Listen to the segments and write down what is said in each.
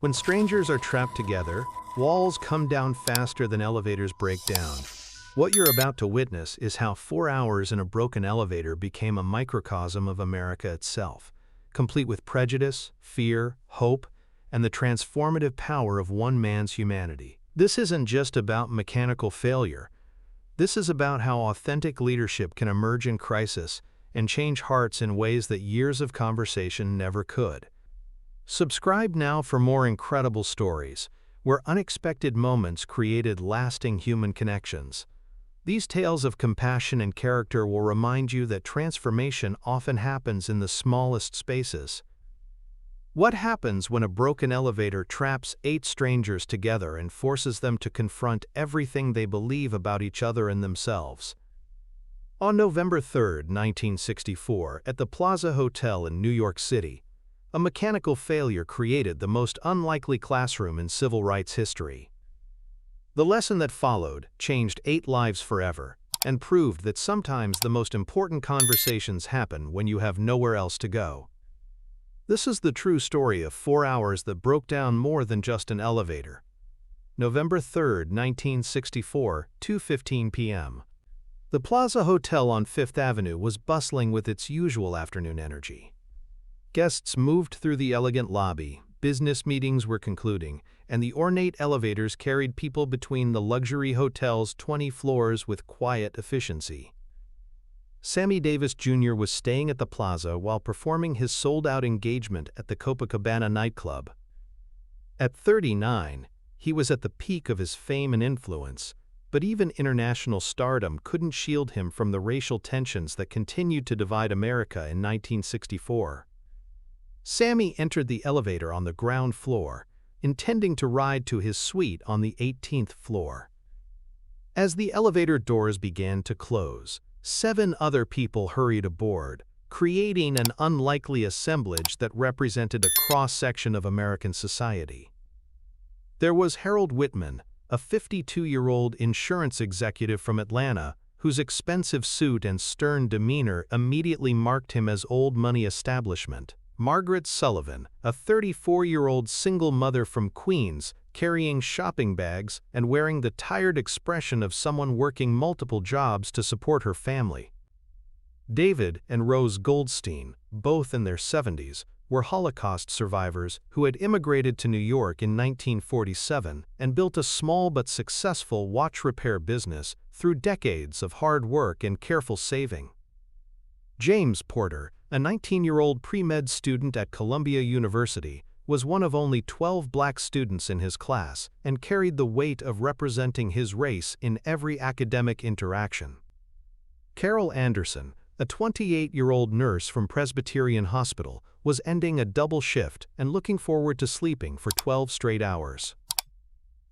When strangers are trapped together, walls come down faster than elevators break down. What you're about to witness is how 4 hours in a broken elevator became a microcosm of America itself, complete with prejudice, fear, hope, and the transformative power of one man's humanity. This isn't just about mechanical failure. This is about how authentic leadership can emerge in crisis and change hearts in ways that years of conversation never could. Subscribe now for more incredible stories, where unexpected moments created lasting human connections. These tales of compassion and character will remind you that transformation often happens in the smallest spaces. What happens when a broken elevator traps 8 strangers together and forces them to confront everything they believe about each other and themselves? On November 3, 1964, at the Plaza Hotel in New York City, a mechanical failure created the most unlikely classroom in civil rights history. The lesson that followed changed 8 lives forever and proved that sometimes the most important conversations happen when you have nowhere else to go. This is the true story of 4 hours that broke down more than just an elevator. November 3, 1964, 2:15 p.m. The Plaza Hotel on Fifth Avenue was bustling with its usual afternoon energy. Guests moved through the elegant lobby, business meetings were concluding, and the ornate elevators carried people between the luxury hotel's 20 floors with quiet efficiency. Sammy Davis Jr. was staying at the Plaza while performing his sold-out engagement at the Copacabana nightclub. At 39, he was at the peak of his fame and influence, but even international stardom couldn't shield him from the racial tensions that continued to divide America in 1964. Sammy entered the elevator on the ground floor, intending to ride to his suite on the 18th floor. As the elevator doors began to close, 7 other people hurried aboard, creating an unlikely assemblage that represented a cross-section of American society. There was Harold Whitman, a 52-year-old insurance executive from Atlanta, whose expensive suit and stern demeanor immediately marked him as old money establishment. Margaret Sullivan, a 34-year-old single mother from Queens, carrying shopping bags and wearing the tired expression of someone working multiple jobs to support her family. David and Rose Goldstein, both in their 70s, were Holocaust survivors who had immigrated to New York in 1947 and built a small but successful watch repair business through decades of hard work and careful saving. James Porter, a 19-year-old pre-med student at Columbia University, was one of only 12 black students in his class and carried the weight of representing his race in every academic interaction. Carol Anderson, a 28-year-old nurse from Presbyterian Hospital, was ending a double shift and looking forward to sleeping for 12 straight hours.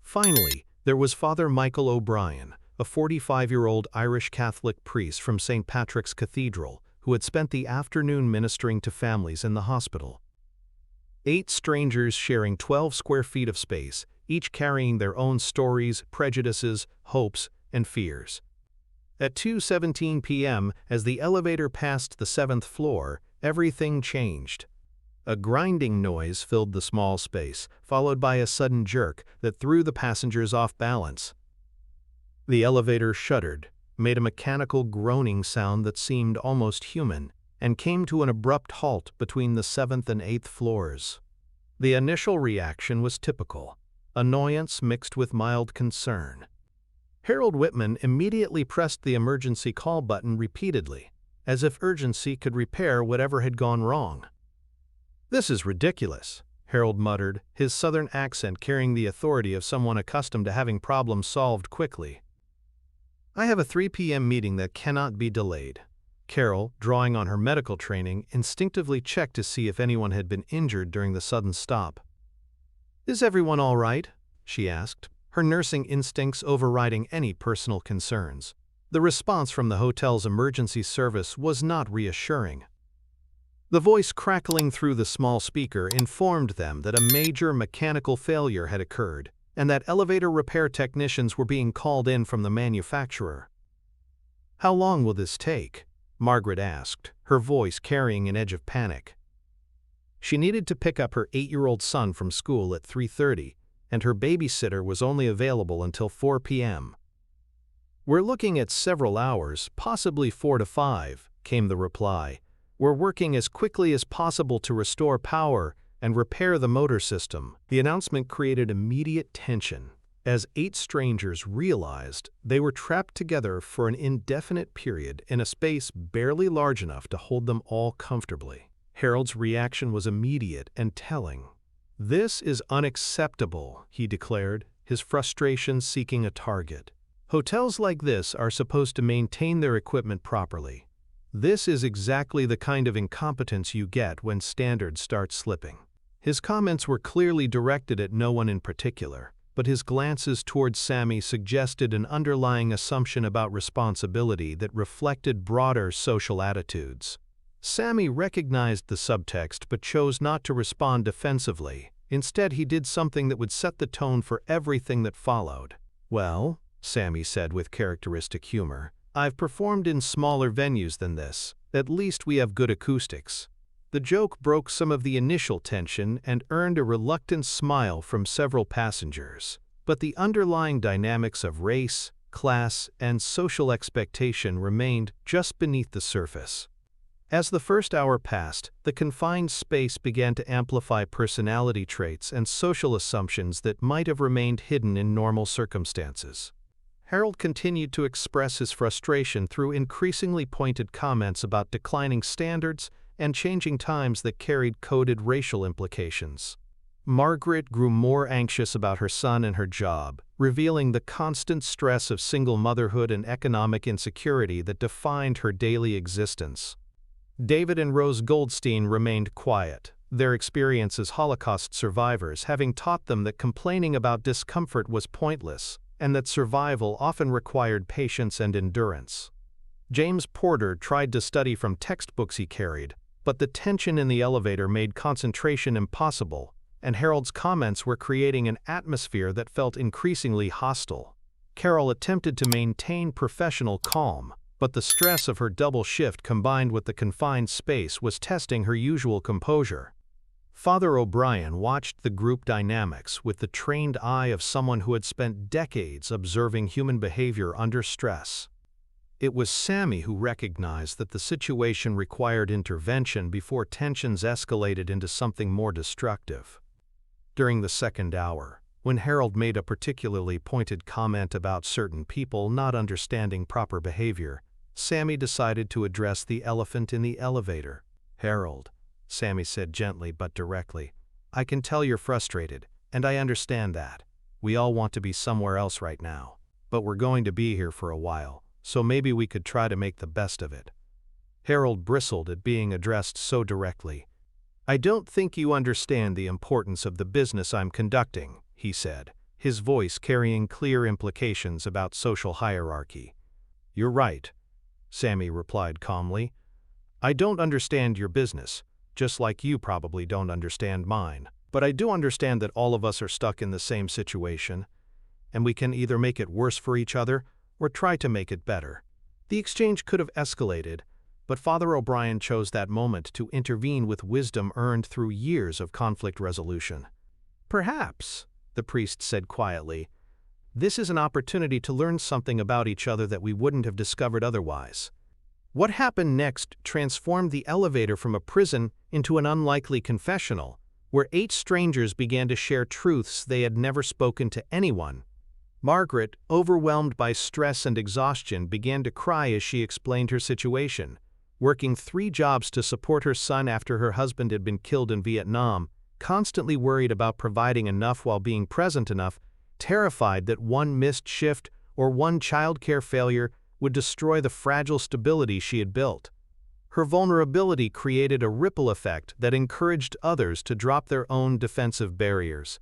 Finally, there was Father Michael O'Brien, a 45-year-old Irish Catholic priest from St. Patrick's Cathedral, who had spent the afternoon ministering to families in the hospital. 8 strangers sharing 12 square feet of space, each carrying their own stories, prejudices, hopes, and fears. At 2:17 p.m., as the elevator passed the 7th floor, everything changed. A grinding noise filled the small space, followed by a sudden jerk that threw the passengers off balance. The elevator shuddered, made a mechanical groaning sound that seemed almost human, and came to an abrupt halt between the 7th and 8th floors. The initial reaction was typical, annoyance mixed with mild concern. Harold Whitman immediately pressed the emergency call button repeatedly, as if urgency could repair whatever had gone wrong. "This is ridiculous," Harold muttered, his southern accent carrying the authority of someone accustomed to having problems solved quickly. "I have a 3 p.m. meeting that cannot be delayed." Carol, drawing on her medical training, instinctively checked to see if anyone had been injured during the sudden stop. "Is everyone all right?" she asked, her nursing instincts overriding any personal concerns. The response from the hotel's emergency service was not reassuring. The voice crackling through the small speaker informed them that a major mechanical failure had occurred, and that elevator repair technicians were being called in from the manufacturer. "How long will this take?" Margaret asked, her voice carrying an edge of panic. She needed to pick up her 8-year-old son from school at 3:30, and her babysitter was only available until 4 p.m. "We're looking at several hours, possibly 4 to 5, came the reply. "We're working as quickly as possible to restore power and repair the motor system." The announcement created immediate tension, as 8 strangers realized they were trapped together for an indefinite period in a space barely large enough to hold them all comfortably. Harold's reaction was immediate and telling. "This is unacceptable," he declared, his frustration seeking a target. "Hotels like this are supposed to maintain their equipment properly. This is exactly the kind of incompetence you get when standards start slipping." His comments were clearly directed at no one in particular, but his glances towards Sammy suggested an underlying assumption about responsibility that reflected broader social attitudes. Sammy recognized the subtext but chose not to respond defensively. Instead, he did something that would set the tone for everything that followed. "Well," Sammy said with characteristic humor, "I've performed in smaller venues than this. At least we have good acoustics." The joke broke some of the initial tension and earned a reluctant smile from several passengers. But the underlying dynamics of race, class, and social expectation remained just beneath the surface. As the first hour passed, the confined space began to amplify personality traits and social assumptions that might have remained hidden in normal circumstances. Harold continued to express his frustration through increasingly pointed comments about declining standards and changing times that carried coded racial implications. Margaret grew more anxious about her son and her job, revealing the constant stress of single motherhood and economic insecurity that defined her daily existence. David and Rose Goldstein remained quiet, their experience as Holocaust survivors having taught them that complaining about discomfort was pointless, and that survival often required patience and endurance. James Porter tried to study from textbooks he carried, but the tension in the elevator made concentration impossible, and Harold's comments were creating an atmosphere that felt increasingly hostile. Carol attempted to maintain professional calm, but the stress of her double shift combined with the confined space was testing her usual composure. Father O'Brien watched the group dynamics with the trained eye of someone who had spent decades observing human behavior under stress. It was Sammy who recognized that the situation required intervention before tensions escalated into something more destructive. During the second hour, when Harold made a particularly pointed comment about certain people not understanding proper behavior, Sammy decided to address the elephant in the elevator. "Harold," Sammy said gently but directly, "I can tell you're frustrated, and I understand that. We all want to be somewhere else right now. But we're going to be here for a while, so maybe we could try to make the best of it." Harold bristled at being addressed so directly. "I don't think you understand the importance of the business I'm conducting," he said, his voice carrying clear implications about social hierarchy. "You're right," Sammy replied calmly. "I don't understand your business, just like you probably don't understand mine. But I do understand that all of us are stuck in the same situation, and we can either make it worse for each other or try to make it better." The exchange could have escalated, but Father O'Brien chose that moment to intervene with wisdom earned through years of conflict resolution. "Perhaps," the priest said quietly, "this is an opportunity to learn something about each other that we wouldn't have discovered otherwise." What happened next transformed the elevator from a prison into an unlikely confessional, where 8 strangers began to share truths they had never spoken to anyone. Margaret, overwhelmed by stress and exhaustion, began to cry as she explained her situation. Working 3 jobs to support her son after her husband had been killed in Vietnam, constantly worried about providing enough while being present enough, terrified that one missed shift or one childcare failure would destroy the fragile stability she had built. Her vulnerability created a ripple effect that encouraged others to drop their own defensive barriers.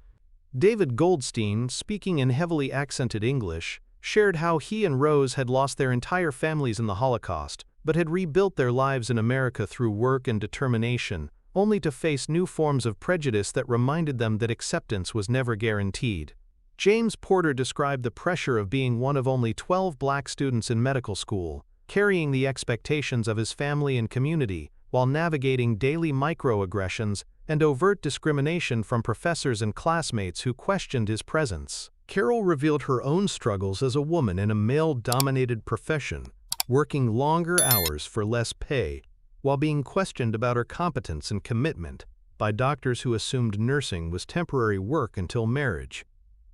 David Goldstein, speaking in heavily accented English, shared how he and Rose had lost their entire families in the Holocaust, but had rebuilt their lives in America through work and determination, only to face new forms of prejudice that reminded them that acceptance was never guaranteed. James Porter described the pressure of being one of only 12 black students in medical school, carrying the expectations of his family and community, while navigating daily microaggressions and overt discrimination from professors and classmates who questioned his presence. Carol revealed her own struggles as a woman in a male-dominated profession, working longer hours for less pay, while being questioned about her competence and commitment by doctors who assumed nursing was temporary work until marriage.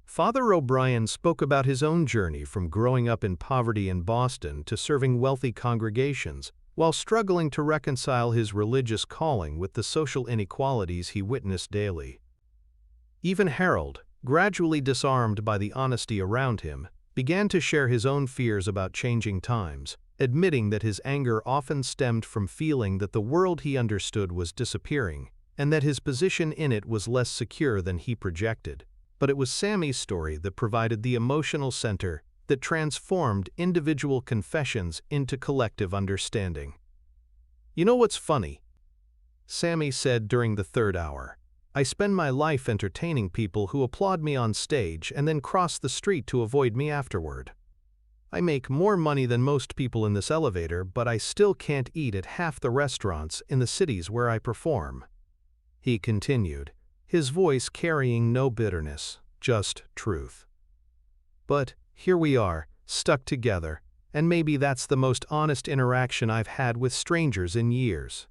Father O'Brien spoke about his own journey from growing up in poverty in Boston to serving wealthy congregations, while struggling to reconcile his religious calling with the social inequalities he witnessed daily. Even Harold, gradually disarmed by the honesty around him, began to share his own fears about changing times, admitting that his anger often stemmed from feeling that the world he understood was disappearing, and that his position in it was less secure than he projected. But it was Sammy's story that provided the emotional center that transformed individual confessions into collective understanding. "You know what's funny?" Sammy said during the third hour. "I spend my life entertaining people who applaud me on stage and then cross the street to avoid me afterward. I make more money than most people in this elevator, but I still can't eat at half the restaurants in the cities where I perform," he continued, his voice carrying no bitterness, just truth. "But here we are, stuck together, and maybe that's the most honest interaction I've had with strangers in years.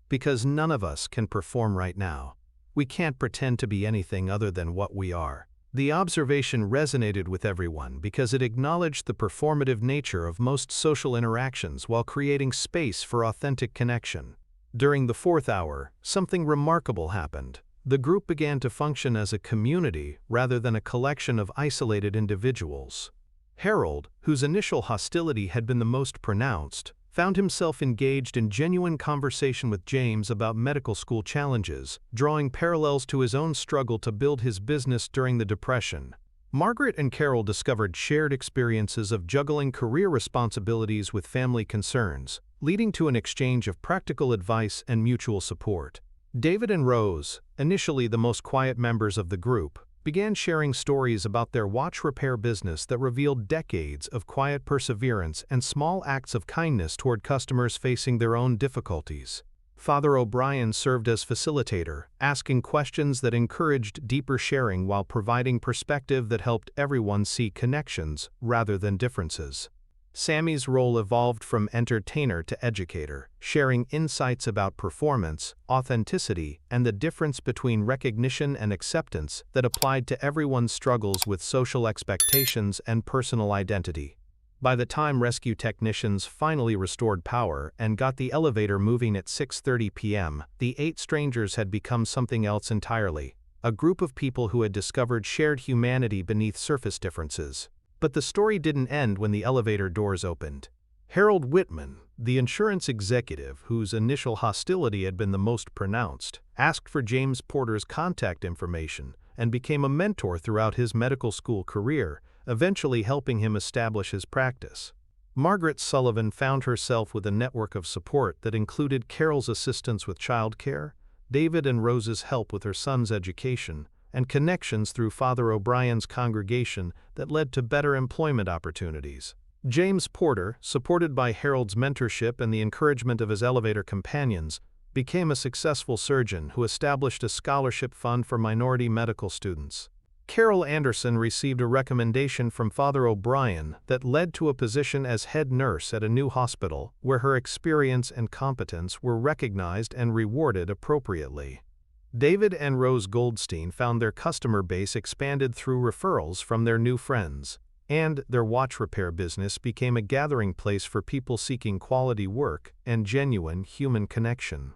Because none of us can perform right now. We can't pretend to be anything other than what we are." The observation resonated with everyone because it acknowledged the performative nature of most social interactions while creating space for authentic connection. During the fourth hour, something remarkable happened. The group began to function as a community rather than a collection of isolated individuals. Harold, whose initial hostility had been the most pronounced, found himself engaged in genuine conversation with James about medical school challenges, drawing parallels to his own struggle to build his business during the Depression. Margaret and Carol discovered shared experiences of juggling career responsibilities with family concerns, leading to an exchange of practical advice and mutual support. David and Rose, initially the most quiet members of the group, began sharing stories about their watch repair business that revealed decades of quiet perseverance and small acts of kindness toward customers facing their own difficulties. Father O'Brien served as facilitator, asking questions that encouraged deeper sharing while providing perspective that helped everyone see connections rather than differences. Sammy's role evolved from entertainer to educator, sharing insights about performance, authenticity, and the difference between recognition and acceptance that applied to everyone's struggles with social expectations and personal identity. By the time rescue technicians finally restored power and got the elevator moving at 6:30 p.m., the 8 strangers had become something else entirely, a group of people who had discovered shared humanity beneath surface differences. But the story didn't end when the elevator doors opened. Harold Whitman, the insurance executive whose initial hostility had been the most pronounced, asked for James Porter's contact information and became a mentor throughout his medical school career, eventually helping him establish his practice. Margaret Sullivan found herself with a network of support that included Carol's assistance with childcare, David and Rose's help with her son's education, and connections through Father O'Brien's congregation that led to better employment opportunities. James Porter, supported by Harold's mentorship and the encouragement of his elevator companions, became a successful surgeon who established a scholarship fund for minority medical students. Carol Anderson received a recommendation from Father O'Brien that led to a position as head nurse at a new hospital, where her experience and competence were recognized and rewarded appropriately. David and Rose Goldstein found their customer base expanded through referrals from their new friends, and their watch repair business became a gathering place for people seeking quality work and genuine human connection.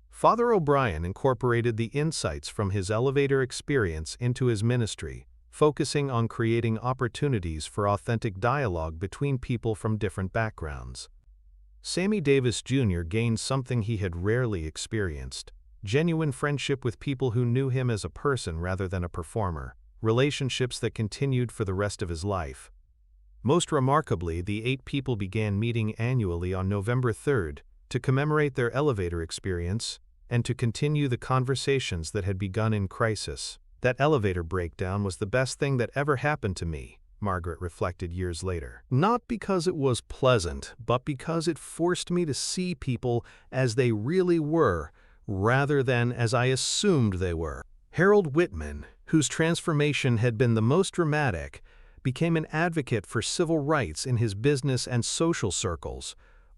Father O'Brien incorporated the insights from his elevator experience into his ministry, focusing on creating opportunities for authentic dialogue between people from different backgrounds. Sammy Davis Jr. gained something he had rarely experienced: genuine friendship with people who knew him as a person rather than a performer, relationships that continued for the rest of his life. Most remarkably, the 8 people began meeting annually on November 3rd to commemorate their elevator experience and to continue the conversations that had begun in crisis. "That elevator breakdown was the best thing that ever happened to me," Margaret reflected years later. "Not because it was pleasant, but because it forced me to see people as they really were, rather than as I assumed they were. Harold Whitman, whose transformation had been the most dramatic, became an advocate for civil rights in his business and social circles,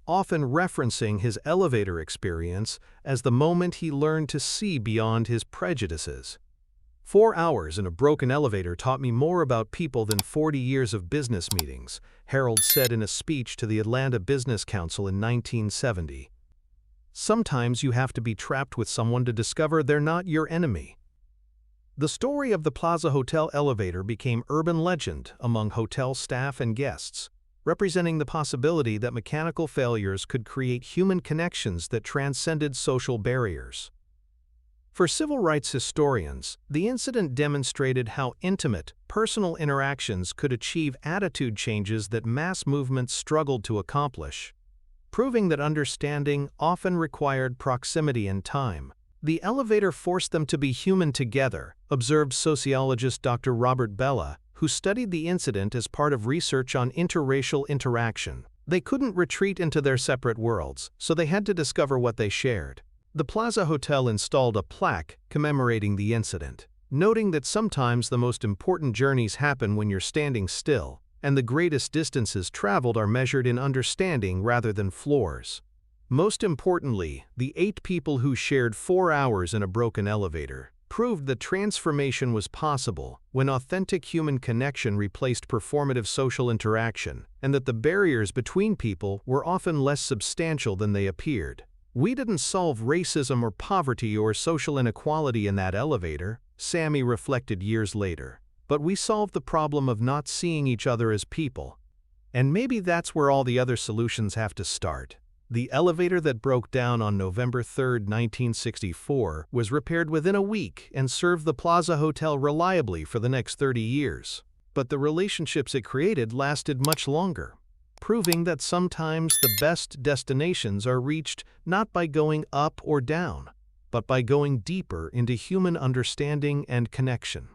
often referencing his elevator experience as the moment he learned to see beyond his prejudices. 4 hours in a broken elevator taught me more about people than 40 years of business meetings, Harold said in a speech to the Atlanta Business Council in 1970. Sometimes you have to be trapped with someone to discover they're not your enemy. The story of the Plaza Hotel elevator became urban legend among hotel staff and guests, representing the possibility that mechanical failures could create human connections that transcended social barriers. For civil rights historians, the incident demonstrated how intimate, personal interactions could achieve attitude changes that mass movements struggled to accomplish, proving that understanding often required proximity and time. The elevator forced them to be human together, observed sociologist Dr. Robert Bella, who studied the incident as part of research on interracial interaction. They couldn't retreat into their separate worlds, so they had to discover what they shared. The Plaza Hotel installed a plaque commemorating the incident, noting that sometimes the most important journeys happen when you're standing still, and the greatest distances traveled are measured in understanding rather than floors. Most importantly, the 8 people who shared 4 hours in a broken elevator proved that transformation was possible when authentic human connection replaced performative social interaction, and that the barriers between people were often less substantial than they appeared. We didn't solve racism or poverty or social inequality in that elevator, Sammy reflected years later, but we solved the problem of not seeing each other as people. And maybe that's where all the other solutions have to start. The elevator that broke down on November 3, 1964, was repaired within a week and served the Plaza Hotel reliably for the next 30 years. But the relationships it created lasted much longer, proving that sometimes the best destinations are reached not by going up or down, but by going deeper into human understanding and connection.